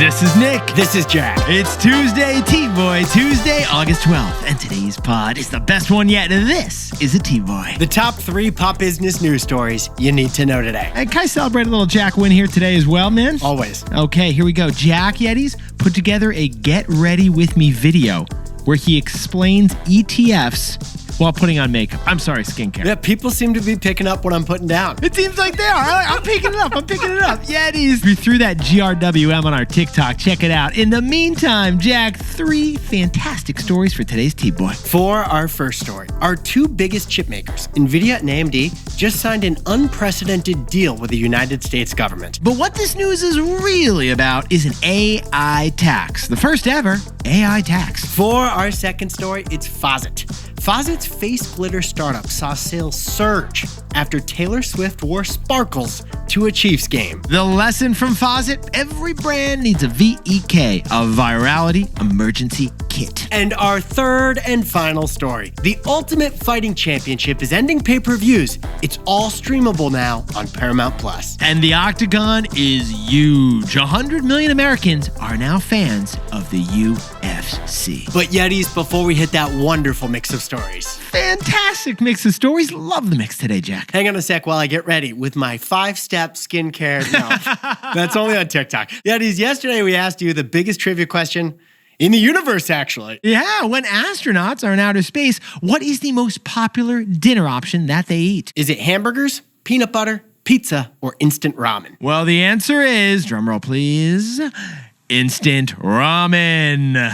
This is Nick. This is Jack. It's Tuesday, T-Boy, Tuesday, August 12th. And today's pod is the best one yet. This is a T-Boy. The top 3 pop business news stories you need to know today. And can I celebrate a little Jack win here today as well, man? Always. Okay, here we go. Jack Yetis put together a Get Ready With Me video where he explains ETFs while putting on makeup. I'm sorry, skincare. Yeah, people seem to be picking up what I'm putting down. It seems like they are. I'm picking it up. Yetis. We threw that GRWM on our TikTok. Check it out. In the meantime, Jack, 3 fantastic stories for today's T-Boy. For our first story, our 2 biggest chip makers, Nvidia and AMD, just signed an unprecedented deal with the United States government. But what this news is really about is an AI tax. The first ever AI tax. For our second story, it's Fazit. Fazit's face glitter startup saw sales surge after Taylor Swift wore sparkles to a Chiefs game. The lesson from Fazit: every brand needs a VEK, a virality emergency kit. And our third and final story. The Ultimate Fighting Championship is ending pay-per-views. It's all streamable now on Paramount Plus. And the Octagon is huge. 100 million Americans are now fans of the UFC. But Yetis, before we hit that wonderful mix of stories. Fantastic mix of stories. Love the mix today, Jack. Hang on a sec while I get ready with my 5-step skincare. No, that's only on TikTok. Yetis, yesterday we asked you the biggest trivia question in the universe, actually. Yeah, when astronauts are in outer space, what is the most popular dinner option that they eat? Is it hamburgers, peanut butter, pizza, or instant ramen? Well, the answer is, drumroll please, instant ramen.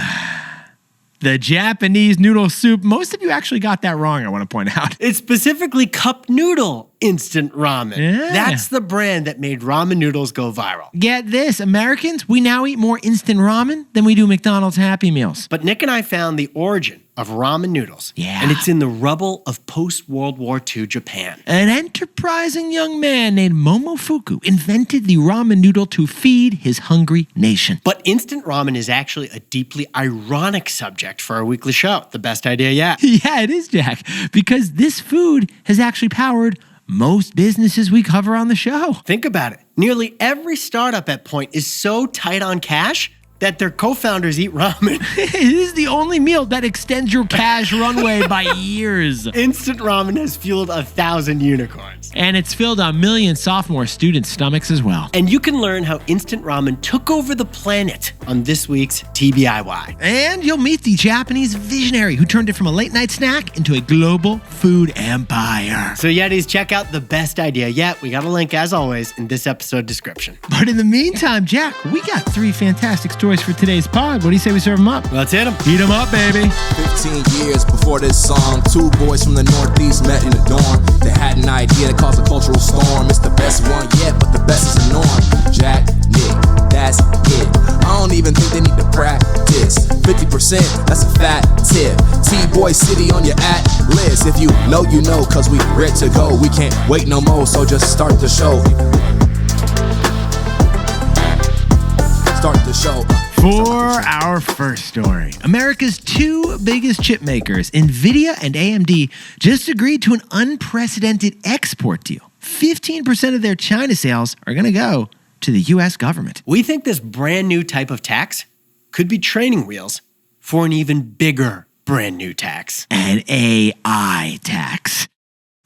The Japanese noodle soup. Most of you actually got that wrong, I want to point out. It's specifically cup noodle instant ramen. Yeah. That's the brand that made ramen noodles go viral. Get this, Americans, we now eat more instant ramen than we do McDonald's Happy Meals. But Nick and I found the origin of ramen noodles. Yeah. And it's in the rubble of post-World War II Japan. An enterprising young man named Momofuku invented the ramen noodle to feed his hungry nation. But instant ramen is actually a deeply ironic subject for our weekly show. The best idea yet. Yeah, it is, Jack, because this food has actually powered most businesses we cover on the show. Think about it. Nearly every startup at Point is so tight on cash that their co-founders eat ramen. It is the only meal that extends your cash runway by years. Instant ramen has fueled 1,000 unicorns. And it's filled a million sophomore students' stomachs as well. And you can learn how instant ramen took over the planet on this week's TBIY. And you'll meet the Japanese visionary who turned it from a late-night snack into a global food empire. So Yetis, check out the best idea yet. We got a link, as always, in this episode description. But in the meantime, Jack, we got 3 fantastic stories for today's pod. What do you say we serve them up? Let's hit them. Heat them up, baby. 15 years before this song, 2 boys from the Northeast met in the dorm. They had an idea that caused a cultural storm. It's the best one yet, but the best is the norm. Jack, Nick, that's it. I don't even think they need to practice. 50%, that's a fat tip. T-Boy City on your at-list. If you know, you know, cause we ready to go. We can't wait no more, so just start the show. Start the show. For our first story, America's 2 biggest chip makers, Nvidia and AMD, just agreed to an unprecedented export deal. 15% of their China sales are going to go to the U.S. government. We think this brand new type of tax could be training wheels for an even bigger brand new tax. An AI tax.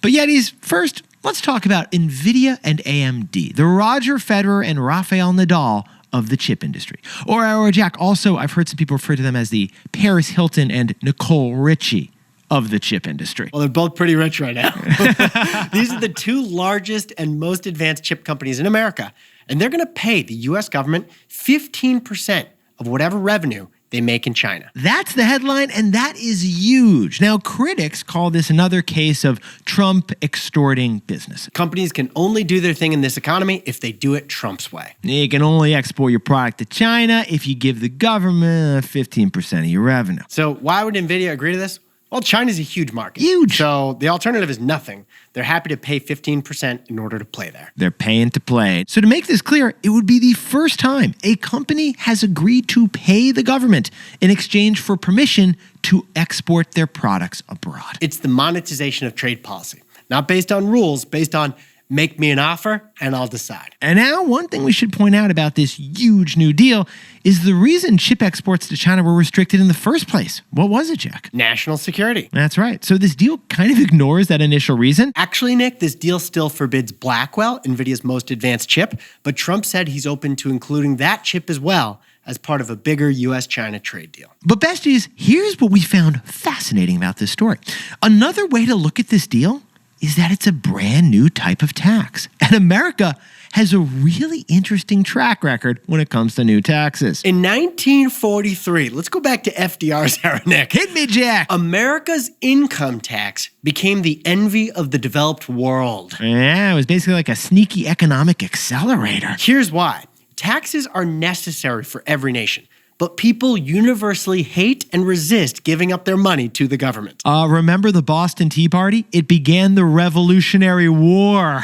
But Yetis, first, let's talk about Nvidia and AMD, the Roger Federer and Rafael Nadal of the chip industry. Or Jack, also, I've heard some people refer to them as the Paris Hilton and Nicole Richie of the chip industry. Well, they're both pretty rich right now. These are the 2 largest and most advanced chip companies in America, and they're going to pay the U.S. government 15% of whatever revenue they make in China. That's the headline, and that is huge. Now, critics call this another case of Trump extorting business. Companies can only do their thing in this economy if they do it Trump's way. You can only export your product to China if you give the government 15% of your revenue. So why would Nvidia agree to this? Well, China's a huge market. Huge. So the alternative is nothing. They're happy to pay 15% in order to play there. They're paying to play. So to make this clear, it would be the first time a company has agreed to pay the government in exchange for permission to export their products abroad. It's the monetization of trade policy, not based on rules, based on Make me an offer and I'll decide. And now, one thing we should point out about this huge new deal is the reason chip exports to China were restricted in the first place. What was it, Jack? National security. That's right. So this deal kind of ignores that initial reason. Actually, Nick, this deal still forbids Blackwell, NVIDIA's most advanced chip, but Trump said he's open to including that chip as well as part of a bigger US-China trade deal. But besties, here's what we found fascinating about this story. Another way to look at this deal is that it's a brand new type of tax. And America has a really interesting track record when it comes to new taxes. In 1943, let's go back to FDR's era, Nick. Hit me, Jack. America's income tax became the envy of the developed world. Yeah, it was basically like a sneaky economic accelerator. Here's why. Taxes are necessary for every nation, but people universally hate and resist giving up their money to the government. Remember the Boston Tea Party? It began the Revolutionary War.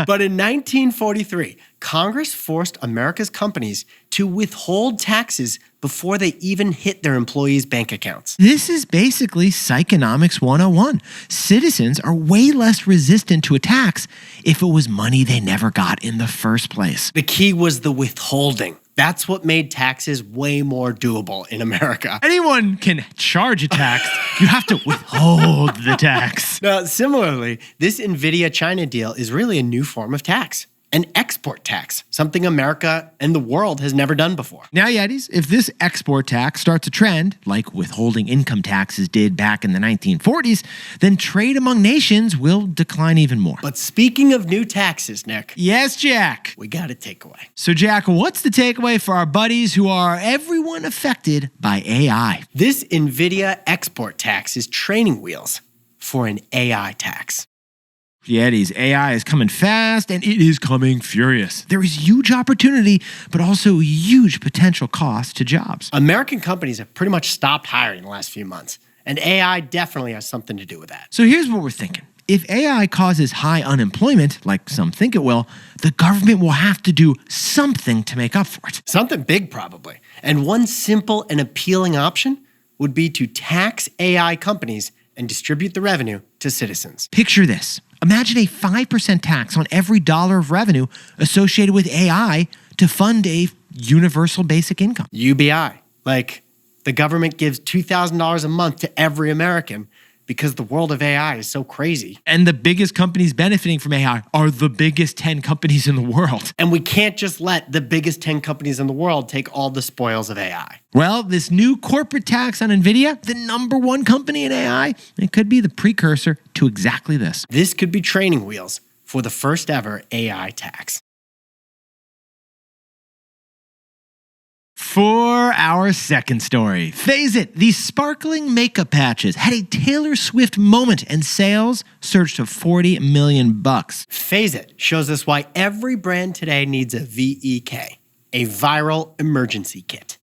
But in 1943, Congress forced America's companies to withhold taxes before they even hit their employees' bank accounts. This is basically Psychonomics 101. Citizens are way less resistant to a tax if it was money they never got in the first place. The key was the withholding. That's what made taxes way more doable in America. Anyone can charge a tax. You have to withhold the tax. Now, similarly, this NVIDIA China deal is really a new form of tax. An export tax, something America and the world has never done before. Now, Yetis, if this export tax starts a trend, like withholding income taxes did back in the 1940s, then trade among nations will decline even more. But speaking of new taxes, Nick. Yes, Jack. We got a takeaway. So, Jack, what's the takeaway for our buddies who are everyone affected by AI? This NVIDIA export tax is training wheels for an AI tax. Yetis, AI is coming fast and it is coming furious. There is huge opportunity, but also huge potential cost to jobs. American companies have pretty much stopped hiring in the last few months, and AI definitely has something to do with that. So here's what we're thinking. If AI causes high unemployment, like some think it will, the government will have to do something to make up for it. Something big, probably. And one simple and appealing option would be to tax AI companies and distribute the revenue to citizens. Picture this. Imagine a 5% tax on every dollar of revenue associated with AI to fund a universal basic income. UBI. Like, the government gives $2,000 a month to every American because the world of AI is so crazy. And the biggest companies benefiting from AI are the biggest 10 companies in the world. And we can't just let the biggest 10 companies in the world take all the spoils of AI. Well, this new corporate tax on Nvidia, the #1 company in AI, it could be the precursor to exactly this. This could be training wheels for the first ever AI tax. For our second story, Fazit, these sparkling makeup patches had a Taylor Swift moment and sales surged to $40 million. Fazit shows us why every brand today needs a VEK, a viral emergency kit.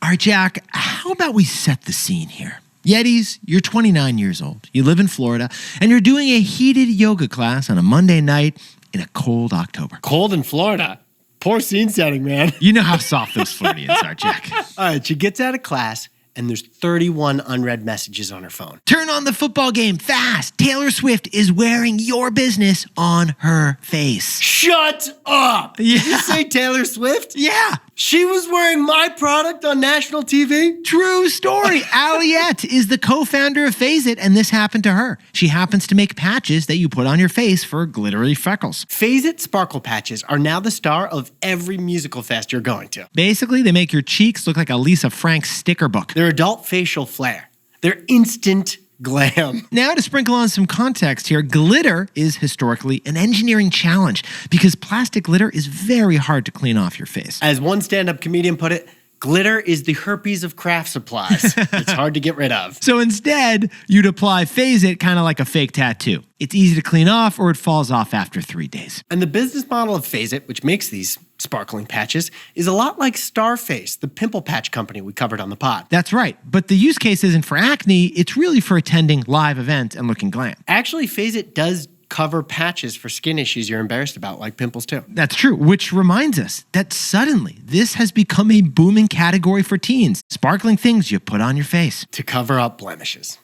All right, Jack, how about we set the scene here? Yetis, you're 29 years old, you live in Florida, and you're doing a heated yoga class on a Monday night in a cold October. Cold in Florida? Poor scene setting, man. You know how soft those Floridians are, Jack. All right, she gets out of class, and there's 31 unread messages on her phone. Turn on the football game fast. Taylor Swift is wearing your business on her face. Shut up! Yeah. Did you say Taylor Swift? Yeah. She was wearing my product on national TV? True story. Aliette is the co-founder of Fazit, and this happened to her. She happens to make patches that you put on your face for glittery freckles. Fazit Sparkle Patches are now the star of every musical fest you're going to. Basically, they make your cheeks look like a Lisa Frank sticker book. They're adult facial flair. They're instant glam. Now, to sprinkle on some context here, glitter is historically an engineering challenge because plastic glitter is very hard to clean off your face. As one stand-up comedian put it, glitter is the herpes of craft supplies. It's hard to get rid of. So instead, you'd apply Fazit kind of like a fake tattoo. It's easy to clean off or it falls off after 3 days. And the business model of Fazit, which makes these sparkling patches, is a lot like Starface, the pimple patch company we covered on the pod. That's right, but the use case isn't for acne, it's really for attending live events and looking glam. Actually, Fazit does cover patches for skin issues you're embarrassed about, like pimples too. That's true, which reminds us that suddenly this has become a booming category for teens. Sparkling things you put on your face. To cover up blemishes.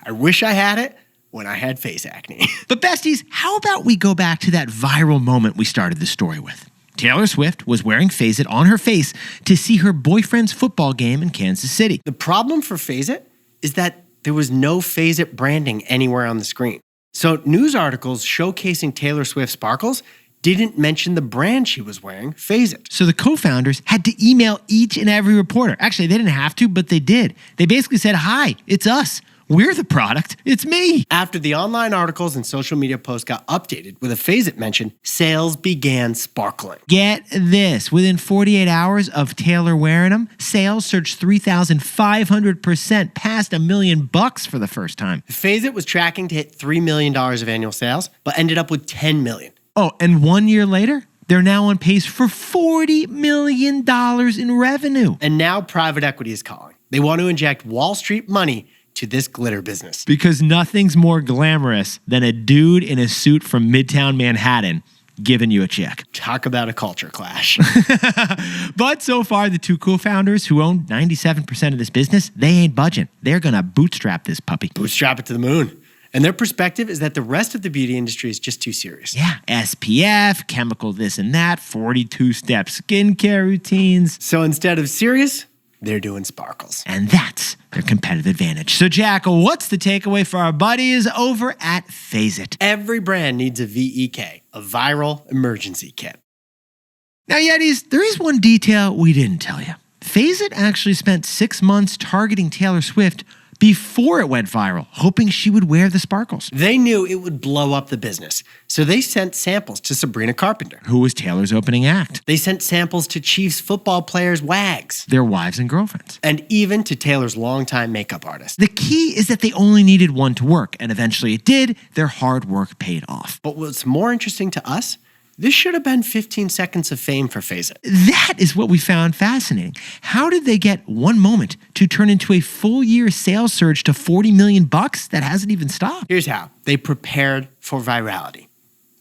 I wish I had it. when I had face acne. But besties, how about we go back to that viral moment we started the story with? Taylor Swift was wearing Fazit on her face to see her boyfriend's football game in Kansas City. The problem for Fazit is that there was no Fazit branding anywhere on the screen. So news articles showcasing Taylor Swift sparkles didn't mention the brand she was wearing, Fazit. So the co-founders had to email each and every reporter. Actually, they didn't have to, but they did. They basically said, "Hi, it's us. We're the product. It's me." After the online articles and social media posts got updated with a Fazit mention, sales began sparkling. Get this. Within 48 hours of Taylor wearing them, sales surged 3,500%, past $1 million for the first time. Fazit was tracking to hit $3 million of annual sales, but ended up with $10 million. Oh, and 1 year later, they're now on pace for $40 million in revenue. And now private equity is calling. They want to inject Wall Street money to this glitter business. Because nothing's more glamorous than a dude in a suit from Midtown Manhattan giving you a check. Talk about a culture clash. But so far, the two co-founders who own 97% of this business, they ain't budging. They're going to bootstrap this puppy. Bootstrap it to the moon. And their perspective is that the rest of the beauty industry is just too serious. Yeah, SPF, chemical this and that, 42-step skincare routines. So instead of serious, they're doing sparkles. And that's their competitive advantage. So, Jack, what's the takeaway for our buddies over at Fazit? Every brand needs a VEK, a viral emergency kit. Now, Yetis, there is one detail we didn't tell you. Fazit actually spent 6 months targeting Taylor Swift before it went viral, hoping she would wear the sparkles. They knew it would blow up the business, so they sent samples to Sabrina Carpenter, who was Taylor's opening act. They sent samples to Chiefs football players' wags, their wives and girlfriends, and even to Taylor's longtime makeup artist. The key is that they only needed one to work, and eventually it did. Their hard work paid off. But what's more interesting to us, this should have been 15 seconds of fame for Fazit. That is what we found fascinating. How did they get one moment to turn into a full year sales surge to $40 million that hasn't even stopped? Here's how. They prepared for virality.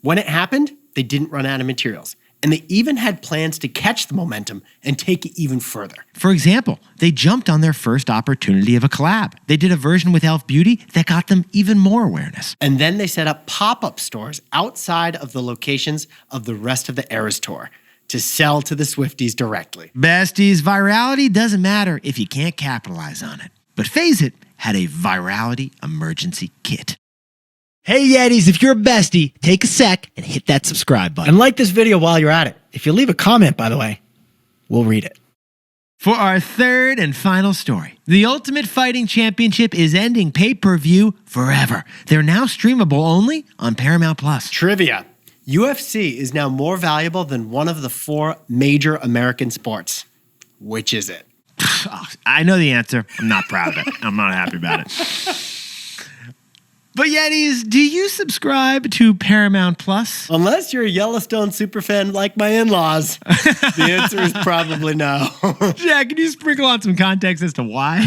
When it happened, they didn't run out of materials. And they even had plans to catch the momentum and take it even further. For example, they jumped on their first opportunity of a collab. They did a version with Elf Beauty that got them even more awareness. And then they set up pop-up stores outside of the locations of the rest of the Eras Tour to sell to the Swifties directly. Besties, virality doesn't matter if you can't capitalize on it. But Fazit had a virality emergency kit. Hey Yetis, if you're a bestie, take a sec and hit that subscribe button. And like this video while you're at it. If you leave a comment, by the way, we'll read it. For our third and final story, the Ultimate Fighting Championship is ending pay-per-view forever. They're now streamable only on Paramount+. Trivia. UFC is now more valuable than one of the 4 major American sports. Which is it? I know the answer. I'm not proud of it. I'm not happy about it. But Yetis, do you subscribe to Paramount Plus? Unless you're a Yellowstone superfan like my in-laws, the answer is probably no. Jack, can you sprinkle on some context as to why?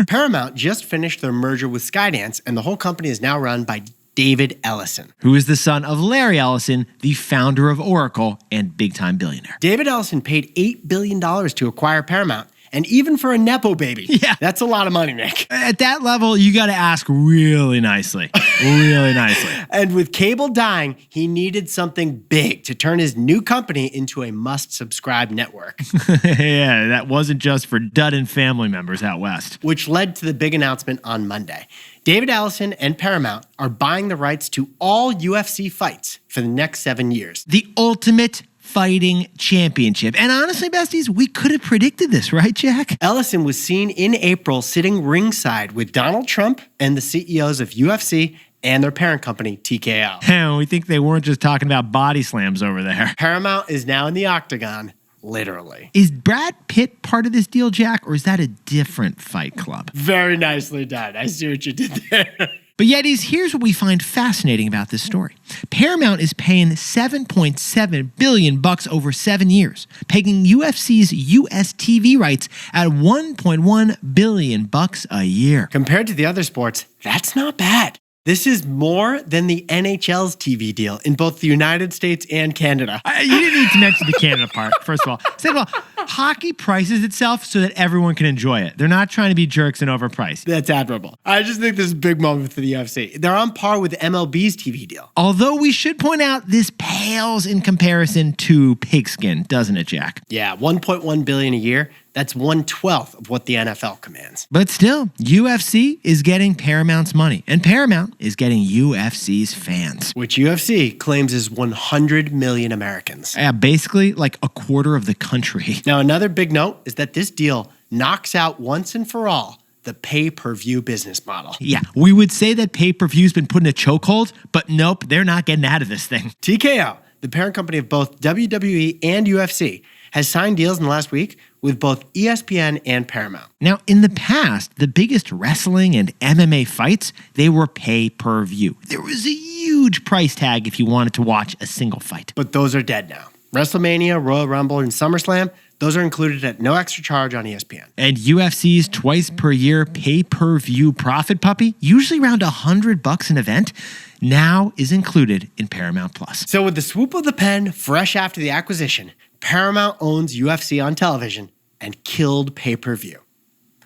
Paramount just finished their merger with Skydance, and the whole company is now run by David Ellison, who is the son of Larry Ellison, the founder of Oracle and big-time billionaire. David Ellison paid $8 billion to acquire Paramount. And even for a Nepo baby, that's a lot of money, Nick. At that level, you got to ask really nicely. Really nicely. And with cable dying, he needed something big to turn his new company into a must-subscribe network. Yeah, that wasn't just for Dud and family members out west. Which led to the big announcement on Monday. David Ellison and Paramount are buying the rights to all UFC fights for the next 7 years. The Ultimate Fighting Championship. And honestly, besties, we could have predicted this, right, Jack? Ellison was seen in April sitting ringside with Donald Trump and the CEOs of UFC and their parent company, TKO. And we think they weren't just talking about body slams over there. Paramount is now in the octagon, literally. Is Brad Pitt part of this deal, Jack, or is that a different fight club? Very nicely done. I see what you did there. But Yetis, here's what we find fascinating about this story. Paramount is paying $7.7 billion over 7 years, pegging UFC's US TV rights at $1.1 billion a year. Compared to the other sports, that's not bad. This is more than the NHL's TV deal in both the United States and Canada. You didn't need to mention the Canada part, first of all. Second of all, Hockey prices itself so that everyone can enjoy it. They're not trying to be jerks and overpriced. That's admirable. I just think this is a big moment for the UFC. They're on par with MLB's TV deal. Although we should point out this pales in comparison to pigskin, doesn't it, Jack? Yeah, $1.1 billion a year. That's 1/12 of what the NFL commands. But still, UFC is getting Paramount's money, and Paramount is getting UFC's fans. Which UFC claims is 100 million Americans. Yeah, basically like a quarter of the country. Now, another big note is that this deal knocks out once and for all the pay-per-view business model. Yeah, we would say that pay-per-view's been put in a chokehold, but nope, they're not getting out of this thing. TKO, the parent company of both WWE and UFC, has signed deals in the last week with both ESPN and Paramount. Now, in the past, the biggest wrestling and MMA fights, they were pay-per-view. There was a huge price tag if you wanted to watch a single fight. But those are dead now. WrestleMania, Royal Rumble, and SummerSlam, those are included at no extra charge on ESPN. And UFC's twice-per-year pay-per-view profit puppy, usually around $100 an event, now is included in Paramount+. So with the swoop of the pen, fresh after the acquisition, Paramount owns UFC on television and killed pay-per-view.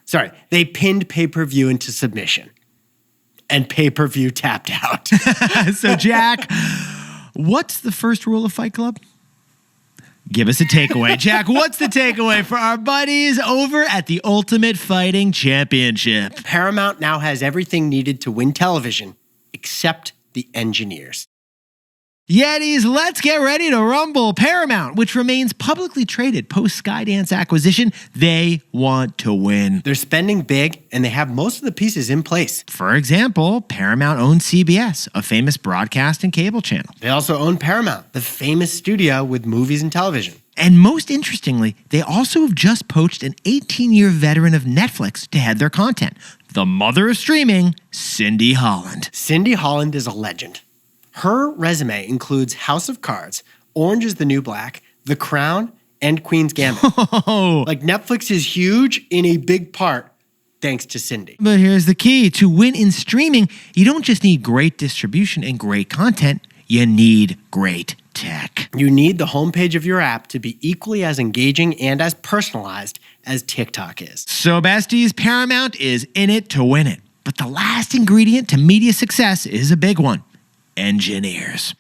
Sorry, they pinned pay-per-view into submission. And pay-per-view tapped out. So, Jack, what's the first rule of Fight Club? Give us a takeaway. Jack, what's the takeaway for our buddies over at the Ultimate Fighting Championship? Paramount now has everything needed to win television, except the engineers. Yetis, let's get ready to rumble. Paramount, which remains publicly traded post Skydance acquisition, they want to win. They're spending big, and they have most of the pieces in place. For example, Paramount owns CBS, a famous broadcast and cable channel. They also own Paramount, the famous studio with movies and television. And most interestingly, they also have just poached an 18-year veteran of Netflix to head their content, the mother of streaming, Cindy Holland. Cindy Holland is a legend. Her resume includes House of Cards, Orange is the New Black, The Crown, and Queen's Gambit. Like, Netflix is huge in a big part thanks to Cindy. But here's the key. To win in streaming, you don't just need great distribution and great content, you need great tech. You need the homepage of your app to be equally as engaging and as personalized as TikTok is. So, besties, Paramount is in it to win it. But the last ingredient to media success is a big one. Engineers.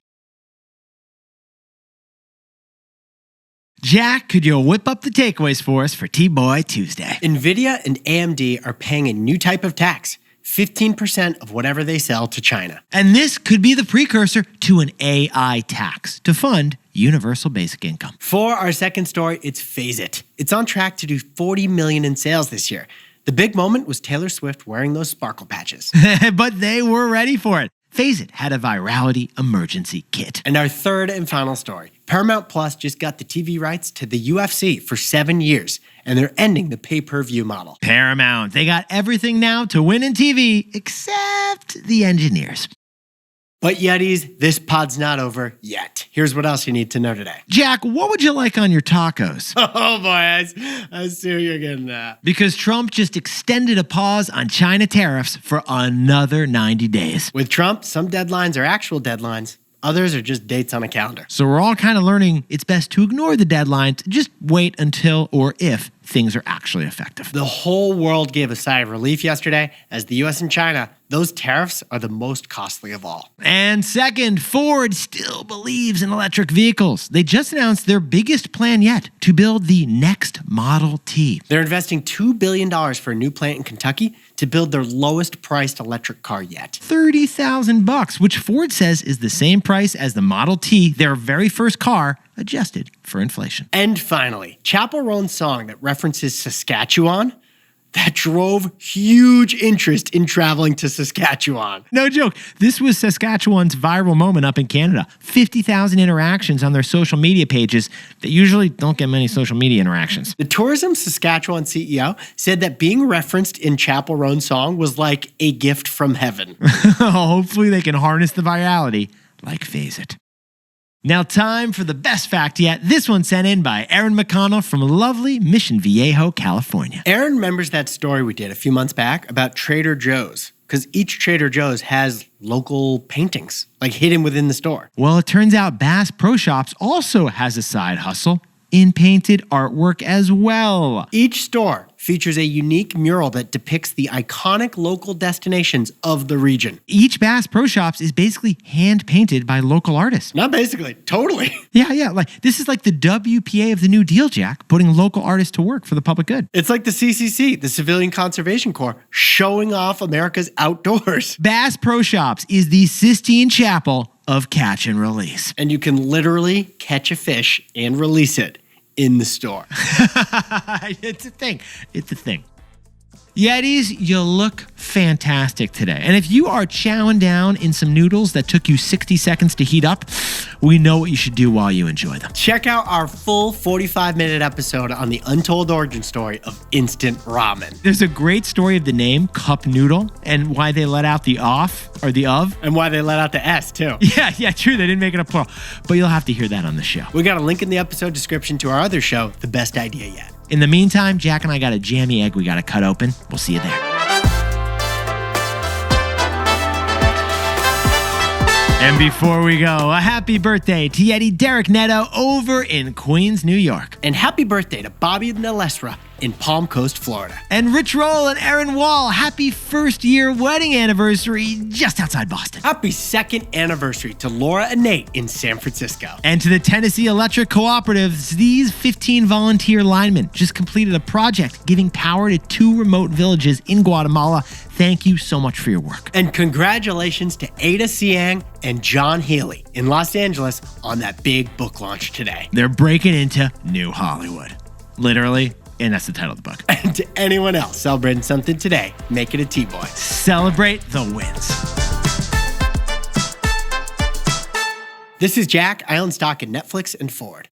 Jack, could you whip up the takeaways for us for T-Boy Tuesday? Nvidia and AMD are paying a new type of tax, 15% of whatever they sell to China. And this could be the precursor to an AI tax to fund universal basic income. For our second story, it's Fazit. It's on track to do $40 million in sales this year. The big moment was Taylor Swift wearing those sparkle patches. But they were ready for it. Fazit had a virality emergency kit. And our third and final story. Paramount Plus just got the TV rights to the UFC for 7 years, and they're ending the pay-per-view model. Paramount, they got everything now to win in TV except the engineers. But Yetis, this pod's not over yet. Here's what else you need to know today. Jack, what would you like on your tacos? Oh boy, I see what you're getting at. Because Trump just extended a pause on China tariffs for another 90 days. With Trump, some deadlines are actual deadlines. Others are just dates on a calendar. So we're all kind of learning it's best to ignore the deadlines, just wait until or if things are actually effective. The whole world gave a sigh of relief yesterday as the US and China, those tariffs are the most costly of all. And second, Ford still believes in electric vehicles. They just announced their biggest plan yet to build the next Model T. They're investing $2 billion for a new plant in Kentucky to build their lowest priced electric car yet. $30,000, which Ford says is the same price as the Model T, their very first car, adjusted for inflation. And finally, Chappell Roan's song that references Saskatchewan, that drove huge interest in traveling to Saskatchewan. No joke. This was Saskatchewan's viral moment up in Canada. 50,000 interactions on their social media pages that usually don't get many social media interactions. The Tourism Saskatchewan CEO said that being referenced in Chappell Roan's song was like a gift from heaven. Hopefully they can harness the virality like Fazit. Now time for the best fact yet. This one sent in by Aaron McConnell from lovely Mission Viejo, California. Aaron remembers that story we did a few months back about Trader Joe's, because each Trader Joe's has local paintings, like hidden within the store. Well, it turns out Bass Pro Shops also has a side hustle, in painted artwork as well. Each store features a unique mural that depicts the iconic local destinations of the region. Each Bass Pro Shops is basically hand painted by local artists. Not basically, totally. Yeah. Like this is like the WPA of the New Deal, Jack, putting local artists to work for the public good. It's like the CCC, the Civilian Conservation Corps, showing off America's outdoors. Bass Pro Shops is the Sistine Chapel of catch and release. And you can literally catch a fish and release it in the store. It's a thing. It's a thing. Yetis, you look fantastic today. And if you are chowing down in some noodles that took you 60 seconds to heat up, we know what you should do while you enjoy them. Check out our full 45-minute episode on the untold origin story of Instant Ramen. There's a great story of the name Cup Noodle and why they let out the off or the of. And why they let out the S, too. Yeah, true. They didn't make it a plural. But you'll have to hear that on the show. We got a link in the episode description to our other show, The Best Idea Yet. In the meantime, Jack and I got a jammy egg we got to cut open. We'll see you there. And before we go, a happy birthday to Yeti Derek Neto over in Queens, New York. And happy birthday to Bobby Nalesra in Palm Coast, Florida. And Rich Roll and Aaron Wall, happy first year wedding anniversary just outside Boston. Happy second anniversary to Laura and Nate in San Francisco. And to the Tennessee Electric Cooperatives, these 15 volunteer linemen just completed a project giving power to 2 remote villages in Guatemala. Thank you so much for your work. And congratulations to Ada Siang and John Healy in Los Angeles on that big book launch today. They're breaking into New Hollywood. Literally. And that's the title of the book. And to anyone else celebrating something today, make it a T-Boy. Celebrate the wins. This is Jack. I own stock in Netflix and Ford.